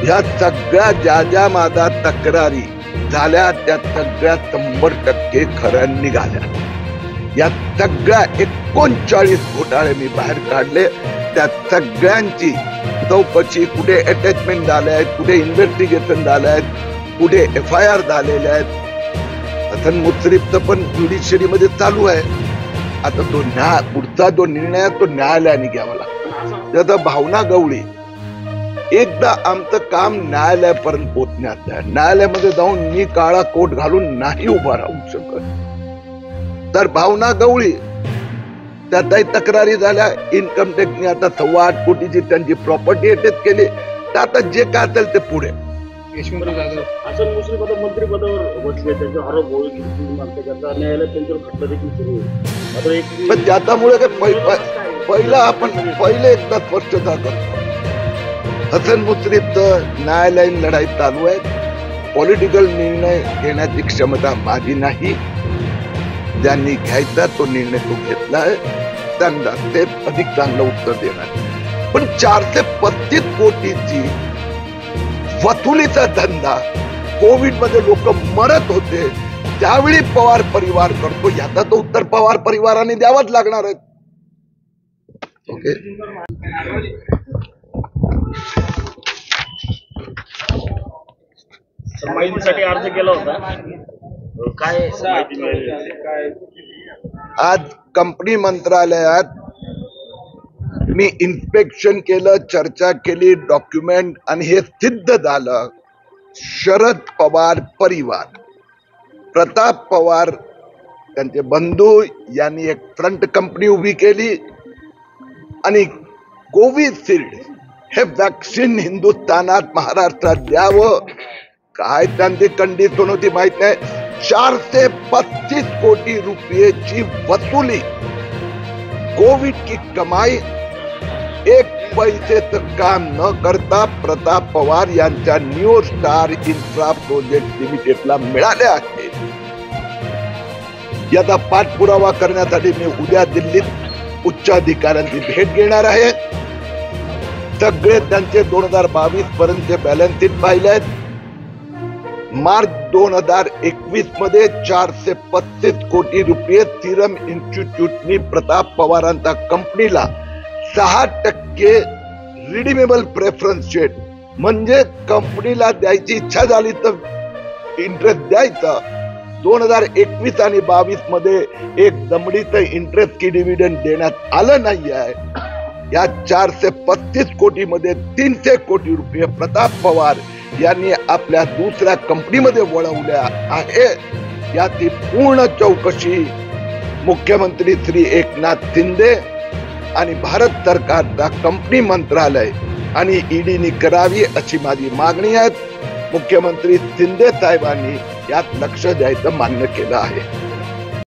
ह्या सगळ्या ज्या माझ्या तक्रारी झाल्या त्या सगळ्या 100% खऱ्या निघाल्या. या सगळ्या 39 घोटाळे मी बाहेर काढले. त्या सगळ्यांची चौकशी, कुठे अटॅचमेंट झाले आहेत, कुठे इन्व्हेस्टिगेशन झाले आहेत, कुठे FIR झालेले आहेत. हसन मुश्रीफचं पण ज्युडिशरी मध्ये चालू आहे. आता तो पुढचा जो निर्णय आहे तो न्यायालयाने घ्यावा लागतो. त्याचा भावना गवळी एकदा आमचं काम न्यायालयापर्यंत पोहोचण्यात आहे. न्यायालयामध्ये जाऊन मी काळा कोट घालून नाही उभा राहू शकत. तर भावना गवळी त्यातही तक्रारी झाल्या. इन्कम टॅक्सने आता 8.25 कोटीची त्यांची प्रॉपर्टी अटॅच केली. तर आता जे काय असेल ते पुढे. हसन मुश्रीफ आता मंत्रिपदावर बसले, त्यांचा आरोप होईल न्यायालयात त्यांच्यावर खटला देखील सुरू होईल. पण त्याच्यामुळे पहिले एकदा स्पष्टता करतो. हसन मुश्रीफचं न्यायालयीन लढाई चालू आहे. पॉलिटिकल निर्णय घेण्याची क्षमता माझी नाही. ज्यांनी घ्यायचा तो निर्णय तो घेतला आहे. त्यांना ते अधिक चांगलं उत्तर देणार. पण 435 कोटीची वसुलीचा धंदा, कोविड मध्ये लोक मरत होते त्यावेळी पवार परिवार करतो, याचा तो उत्तर पवार परिवाराने द्यावाच लागणार आहे. ओके. माहितीसाठी अर्ज केला होता, काय आज कंपनी मंत्रालयात मी इन्स्पेक्शन केलं, चर्चा केली, डॉक्युमेंट, आणि हे सिद्ध झालं. शरद पवार परिवार, प्रताप पवार त्यांचे बंधू यांनी एक फ्रंट कंपनी उभी केली आणि कोविशिल्ड हे वॅक्सिन हिंदुस्थानात, महाराष्ट्रात द्यावं. काय त्यांची कंडिशन होती माहित नाही. 435 कोटी रुपयेची वसुली, कोविड की कमाई, एक पैसेचं काम न करता प्रताप पवार यांच्या न्यू स्टार इन्फ्रा प्रोजेक्ट लिमिटेडला मिळाले आहेत. याचा पाठपुरावा करण्यासाठी मी उद्या दिल्लीत उच्च अधिकाऱ्यांची भेट घेणार आहे. सगळे त्यांचे 2022 पर्यंतचे बॅलन्स शीट पाहिले आहेत. मार्च 2021 मध्ये 435 कोटी रुपये सिरम इन्स्टिट्यूटनी प्रताप पवारांच्या कंपनीला 6% रिडीमेबल प्रेफरन्स शेअर, म्हणजे कंपनीला द्यायची इच्छा झाली तर इंटरेस्ट द्यायचा. 2021 आणि 22 मध्ये एक दमडीचं इंटरेस्ट की डिव्हिडंड देण्यात आलं नाही आहे. या 435 कोटी मध्ये 300 कोटी रुपये प्रताप पवार यांनी आपल्या दुसऱ्या कंपनीमध्ये वळवल्या आहे. याची पूर्ण चौकशी मुख्यमंत्री श्री एकनाथ शिंदे आणि भारत सरकारचा कंपनी मंत्रालय आणि ईडीने करावी अशी माझी मागणी आहे. मुख्यमंत्री शिंदे साहेबांनी यात लक्ष द्यायचं मान्य केलं आहे.